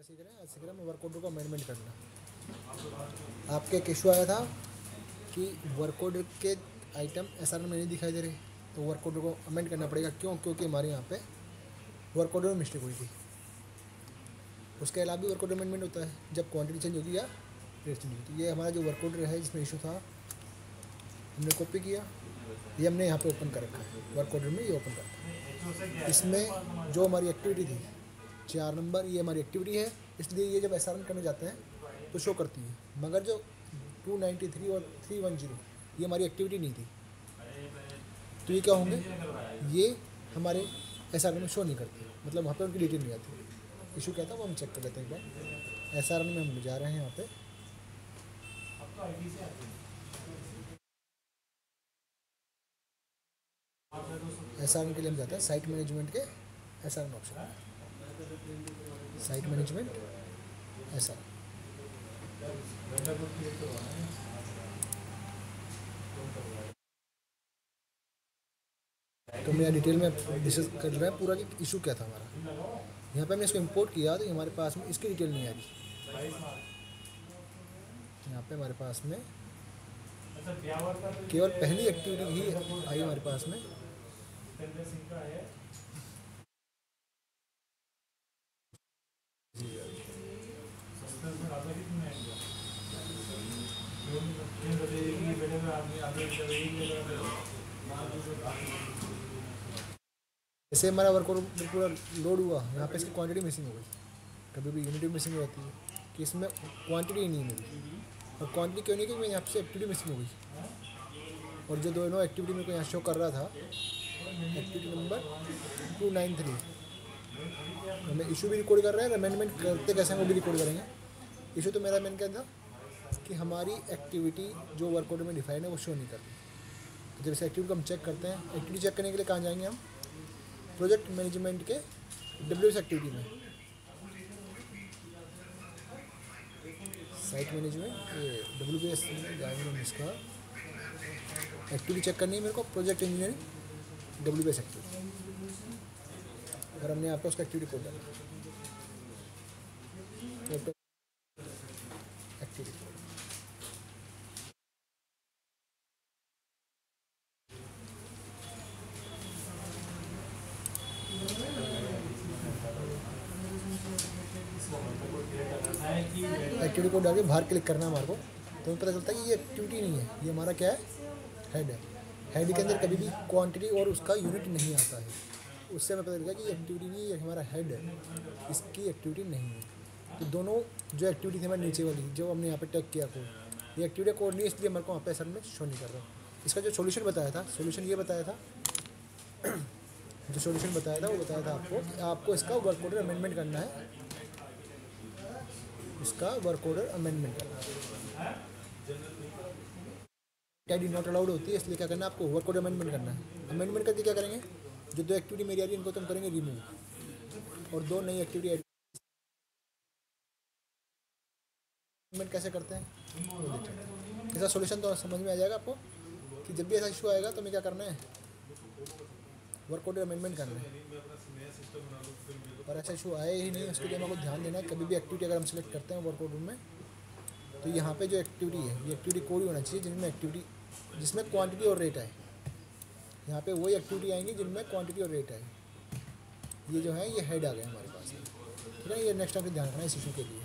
सीख रहे हैं, आज सीख रहे हैं वर्क ऑर्डर को अमेंडमेंट करना। आपके एक इशू आया था कि वर्क ऑर्डर के आइटम एसआर में नहीं दिखाई दे रहे, तो वर्क ऑर्डर को अमेंड करना पड़ेगा। क्यों? क्योंकि हमारे यहाँ पे वर्क ऑर्डर में मिस्टेक हुई थी। उसके अलावा भी वर्क ऑर्डर अमेंडमेंट होता है जब क्वांटिटी चेंज होगी या रेट चेंज होगी। ये हमारा जो वर्क ऑर्डर है जिसमें इशू था, हमने कॉपी किया, ये हमने यहाँ पे ओपन कर रखा है। वर्क ऑर्डर में ये ओपन कर रखा है। इसमें जो हमारी एक्टिविटी थी 4 नंबर, ये हमारी एक्टिविटी है, इसलिए ये जब एसआरएन करने जाते हैं तो शो करती है। मगर जो 293 और 310 ये हमारी एक्टिविटी नहीं थी, तो ये क्या होंगे, ये हमारे एसआरएन में शो नहीं करती, मतलब वहाँ पे उनकी डिटेल नहीं आती। इशू क्या था वो हम चेक कर लेते हैं एक बार। एसआरएन में हम जा रहे हैं, यहाँ पे एसआरएन के लिए हम जाते हैं साइट मैनेजमेंट के एसआरएन ऑप्शन में। साइट मैनेजमेंट एसआरएन, तो मैं डिटेल में डिस्कस कर रहा है पूरा कि इशू क्या था हमारा। यहाँ पे हमने इसको इंपोर्ट किया तो हमारे पास में इसकी डिटेल नहीं आ रही। यहाँ पे हमारे पास में केवल पहली एक्टिविटी ही आई हमारे पास में। जैसे हमारा वर्क पूरा लोड हुआ, यहाँ पे इसकी क्वांटिटी मिसिंग हो गई। कभी भी यूनिटी मिसिंग हो जाती है कि इसमें क्वांटिटी ही नहीं मिली। और क्वांटिटी क्यों नहीं, कि मैं यहाँ से एक्टिविटी मिसिंग हो गई। और जो दोनों एक्टिविटी मेरे को यहाँ शो कर रहा था, एक्टिविटी नंबर 293, हमें इशू भी रिकॉर्ड कर रहे हैं, अमेंडमेंट करते कैसे हैं वो भी रिकॉर्ड करेंगे। इशू तो मेरा मेन क्या था कि हमारी एक्टिविटी जो वर्क ऑर्डर में डिफाइन है वो शो नहीं कर रही। तो जब इस एक्टिविटी को हम चेक करते हैं, एक्टिविटी चेक करने के लिए कहाँ जाएंगे हम, प्रोजेक्ट मैनेजमेंट के WS एक्टिविटी में, साइट मैनेजमेंट ये WS जाएंगे हम। इसका एक्टिविटी चेक करनी है मेरे को, प्रोजेक्ट इंजीनियरिंग WS एक्टिविटी, और हमने यहाँ पे उसका एक्टिविटी कोड डाला, एक्टिविटी कोड। एक्टिविटी कोड डाल के बाहर क्लिक करना है हमारे को, तो हमें पता चलता है कि ये एक्टिविटी नहीं है, ये हमारा क्या है, हेड है। हेड के अंदर कभी भी क्वांटिटी और उसका यूनिट नहीं आता है। उससे हमें पता चलता है कि ये एक्टिविटी नहीं है, ये हमारा हेड है, इसकी एक्टिविटी नहीं है। तो दोनों जो एक्टिविटी थी हमारे नीचे वाली, जो हमने यहाँ पे टैग किया कोड, ये एक्टिविटी कोड नहीं है, इसलिए हमारे को वहाँ पे सर में शो नहीं कर रहा। इसका जो सोल्यूशन बताया था, सोल्यूशन ये बताया था जो सोल्यूशन बताया था वो बताया था आपको कि आपको इसका वर्क ऑर्डर अमेंडमेंट करना है, इसका वर्क ऑर्डर अमेंडमेंट करना है। टैग नॉट अलाउड होती है, इसलिए क्या करना है आपको, वर्क ऑर्डर अमेंडमेंट करना है। अमेंडमेंट करके क्या करेंगे, जो 2 एक्टिविटी मेरी आ रही है इनको तुम करेंगे रिमूव, और 2 नई एक्टिविटी एड। अमेंडमेंट कैसे करते हैं वो देखते हैं। इसका सोल्यूशन तो समझ में आ जाएगा आपको कि जब भी ऐसा इशू आएगा तो हमें क्या करना है, वर्क ऑर्डर अमेंडमेंट करना है। और ऐसा इशू आए ही नहीं, उसके लिए हमें ध्यान देना है। कभी भी एक्टिविटी अगर हम सेलेक्ट करते हैं वर्क ऑर्डर में, तो यहाँ पे जो एक्टिविटी है ये एक्टिविटी कोड होना चाहिए जिनमें एक्टिविटी, जिसमें क्वांटिटी और रेट आए। यहाँ पे वही एक्टिविटी आएंगी जिनमें क्वांटिटी और रेट आए। ये जो है ये हेड आ गया हमारे पास, ठीक है। ये नेक्स्ट टाइम ध्यान रखना है इस इशू के लिए।